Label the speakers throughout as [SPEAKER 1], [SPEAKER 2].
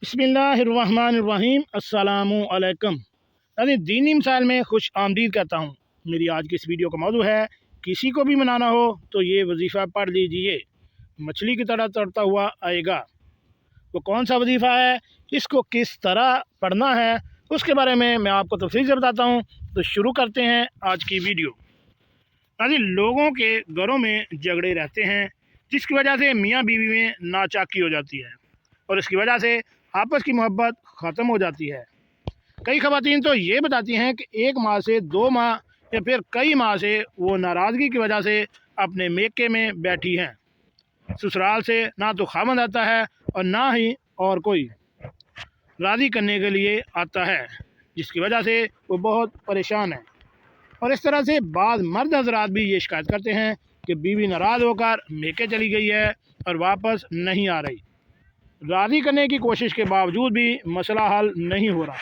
[SPEAKER 1] बिस्मिल्लाहिर्रहमानिर्रहीम अस्सलामु अलैकुम। यानी दीनी मिसाइल में खुश आमदीद करता हूँ। मेरी आज की इस वीडियो का मौजू है, किसी को भी मनाना हो तो ये वजीफ़ा पढ़ लीजिए, मछली की तरह तड़ता हुआ आएगा। वो कौन सा वजीफ़ा है, इसको किस तरह पढ़ना है, उसके बारे में मैं आपको तफसील से बताता हूँ। तो शुरू करते हैं आज की वीडियो। यानी लोगों के घरों में झगड़े रहते हैं, जिसकी वजह से मियाँ बीवी में नाचाकी हो जाती है और इसकी वजह से आपस की मोहब्बत ख़त्म हो जाती है। कई ख़वातीन तो ये बताती हैं कि 1 माह से 2 माह या फिर कई माह से वो नाराज़गी की वजह से अपने मेके में बैठी हैं। ससुराल से ना तो खामद आता है और ना ही और कोई राज़ी करने के लिए आता है, जिसकी वजह से वो बहुत परेशान है। और इस तरह से बाद मर्द हजरात भी ये शिकायत करते हैं कि बीवी नाराज़ होकर मेके चली गई है और वापस नहीं आ रही। राज़ी करने की कोशिश के बावजूद भी मसला हल नहीं हो रहा।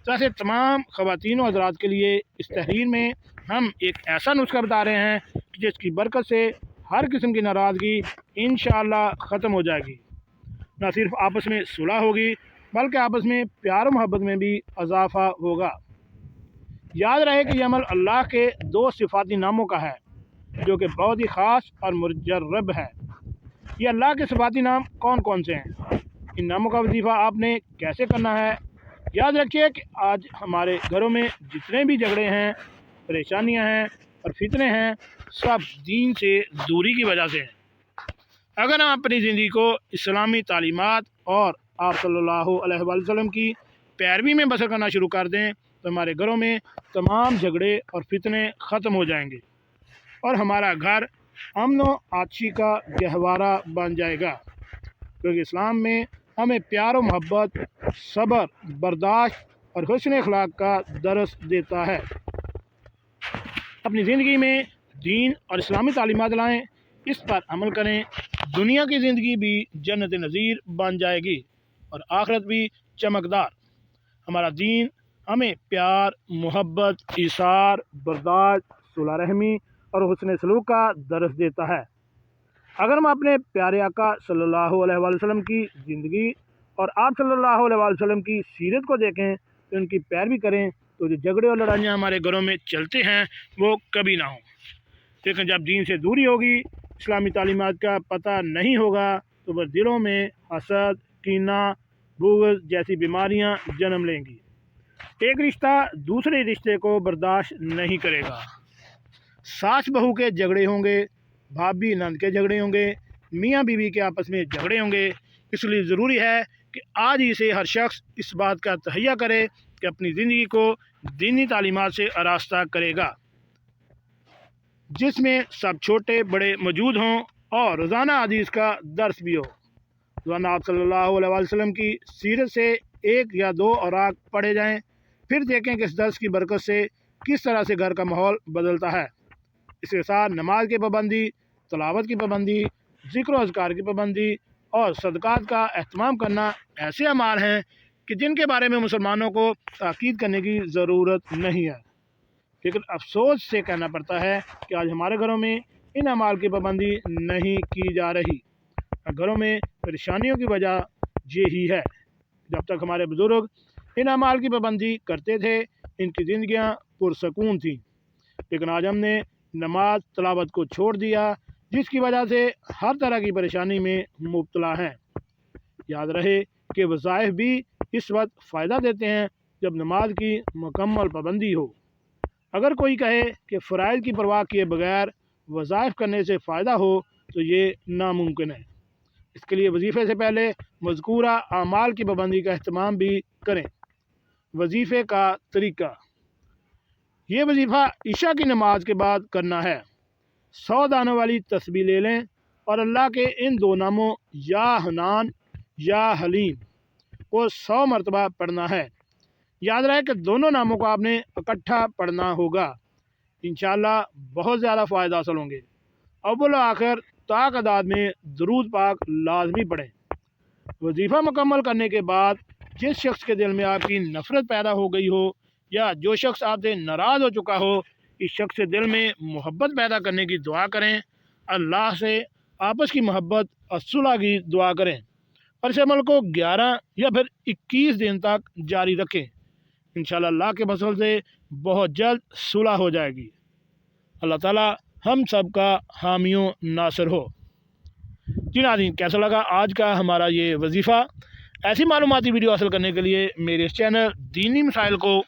[SPEAKER 1] तो ऐसे तमाम ख़वातीन और हज़रात के लिए इस तहरीर में हम एक ऐसा नुस्खा बता रहे हैं कि जिसकी बरकत से हर किस्म की नाराज़गी इंशाअल्लाह ख़त्म हो जाएगी। न सिर्फ आपस में सुलह होगी बल्कि आपस में प्यार और मोहब्बत में भी इजाफ़ा होगा। याद रहे कि यह अमल अल्लाह के 2 सिफाती नामों का है, जो कि बहुत ही ख़ास और मुजर्रब है। ये अल्लाह के सिफाती नाम कौन कौन से हैं, इन नामों का वजीफ़ा आपने कैसे करना है। याद रखिए कि आज हमारे घरों में जितने भी झगड़े हैं, परेशानियां हैं और फितने हैं, सब दीन से दूरी की वजह से हैं। अगर हम अपनी ज़िंदगी को इस्लामी तालीमात और आप सल्लल्लाहु अलैहि वसल्लम की पैरवी में बसर करना शुरू कर दें तो हमारे घरों में तमाम झगड़े और फितने ख़त्म हो जाएंगे और हमारा घर अमन व आशी का गहवारा बन जाएगा। क्योंकि इस्लाम में हमें प्यार और मोहब्बत, सब्र, बर्दाश्त और हुस्न अखलाक का दर्स देता है। अपनी ज़िंदगी में दीन और इस्लामी तालीमात लाएँ, इस पर अमल करें। दुनिया की ज़िंदगी भी जन्नत नज़ीर बन जाएगी और आखिरत भी चमकदार। हमारा दीन हमें प्यार, मोहब्बत, इसार, बर्दाश्त, सुलह रहमी और हुस्न सलूक का दर्स देता है। अगर हम अपने प्यारे आका सल्लल्लाहु अलैहि वसल्लम की ज़िंदगी और आप सल्लल्लाहु अलैहि वसल्लम की सीरत को देखें तो उनकी पैरवी करें तो जो झगड़े और लड़ाइयाँ हमारे घरों में चलते हैं वो कभी ना हो। लेकिन जब दीन से दूरी होगी, इस्लामी तालीमात का पता नहीं होगा, तो वह दिलों में हसद, कीना, बुग़्ज़ जैसी बीमारियाँ जन्म लेंगी। एक रिश्ता दूसरे रिश्ते को बर्दाश्त नहीं करेगा। सास बहू के झगड़े होंगे, भाभी नंद के झगड़े होंगे, मियाँ बीवी के आपस में झगड़े होंगे। इसलिए ज़रूरी है कि आज ही से हर शख्स इस बात का तहैया करे कि अपनी ज़िंदगी को दीनी तालीमात से आरास्ता करेगा, जिसमें सब छोटे बड़े मौजूद हों और रोज़ाना हदीस का दर्स भी हो। रोज़ाना आप सल्लल्लाहु अलैहि वसल्लम की सीरत से 1 या 2 औराक पढ़े जाएं, फिर देखें कि इस दर्स की बरकत से किस तरह से घर का माहौल बदलता है। इसके साथ नमाज की पाबंदी, तलावत की पाबंदी, ज़िक्र और अज़कार की पाबंदी और सदक़ात का एहतमाम करना ऐसे अमाल हैं कि जिनके बारे में मुसलमानों को ताकीद करने की ज़रूरत नहीं है। लेकिन अफसोस से कहना पड़ता है कि आज हमारे घरों में इन अमाल की पाबंदी नहीं की जा रही। घरों में परेशानियों की वजह ये ही है। जब तक हमारे बुज़ुर्ग इन अमाल की पाबंदी करते थे, इनकी ज़िंदगियाँ पुरसकून थीं। लेकिन आज हमने नमाज तलावत को छोड़ दिया, जिसकी वजह से हर तरह की परेशानी में मुब्तला हैं। याद रहे कि वज़ाइफ भी इस वक्त फ़ायदा देते हैं जब नमाज की मुकम्मल पाबंदी हो। अगर कोई कहे कि फ़राइज़ की परवाह किए बगैर वज़ाइफ करने से फ़ायदा हो तो ये नामुमकिन है। इसके लिए वजीफ़े से पहले मज़कूरा आमाल की पाबंदी का अहतमाम भी करें। वजीफ़े का तरीका: ये वजीफ़ा इशा की नमाज के बाद करना है। 100 दानों वाली तस्बीह ले लें और अल्लाह के इन 2 नामों या हनान या हलीम को 100 मरतबा पढ़ना है। याद रहे कि दोनों नामों को आपने इकट्ठा पढ़ना होगा। इंशाअल्लाह बहुत ज़्यादा फ़ायदा हासिल होंगे। अव्वल आखिर तादाद में दरूद पाक लाजमी पढ़ें। वजीफ़ा मुकम्मल करने के बाद जिस शख्स के दिल में आपकी नफ़रत पैदा हो गई हो या जो शख्स आपसे नाराज़ हो चुका हो, इस शख्स के दिल में मोहब्बत पैदा करने की दुआ करें। अल्लाह से आपस की मोहब्बत और सुलह की दुआ करें اور اس عمل کو 11 یا پھر 21 دن تک جاری رکھیں۔ انشاءاللہ اللہ کے فضل سے بہت جلد صلح ہو جائے گی۔ اللہ تعالیٰ ہم سب کا حامی و ناصر ہو۔ جی ناظرین، کیسا لگا آج کا ہمارا یہ وظیفہ؟ ایسی معلوماتی ویڈیو حاصل کرنے کے لیے میرے اس چینل دینی مسائل کو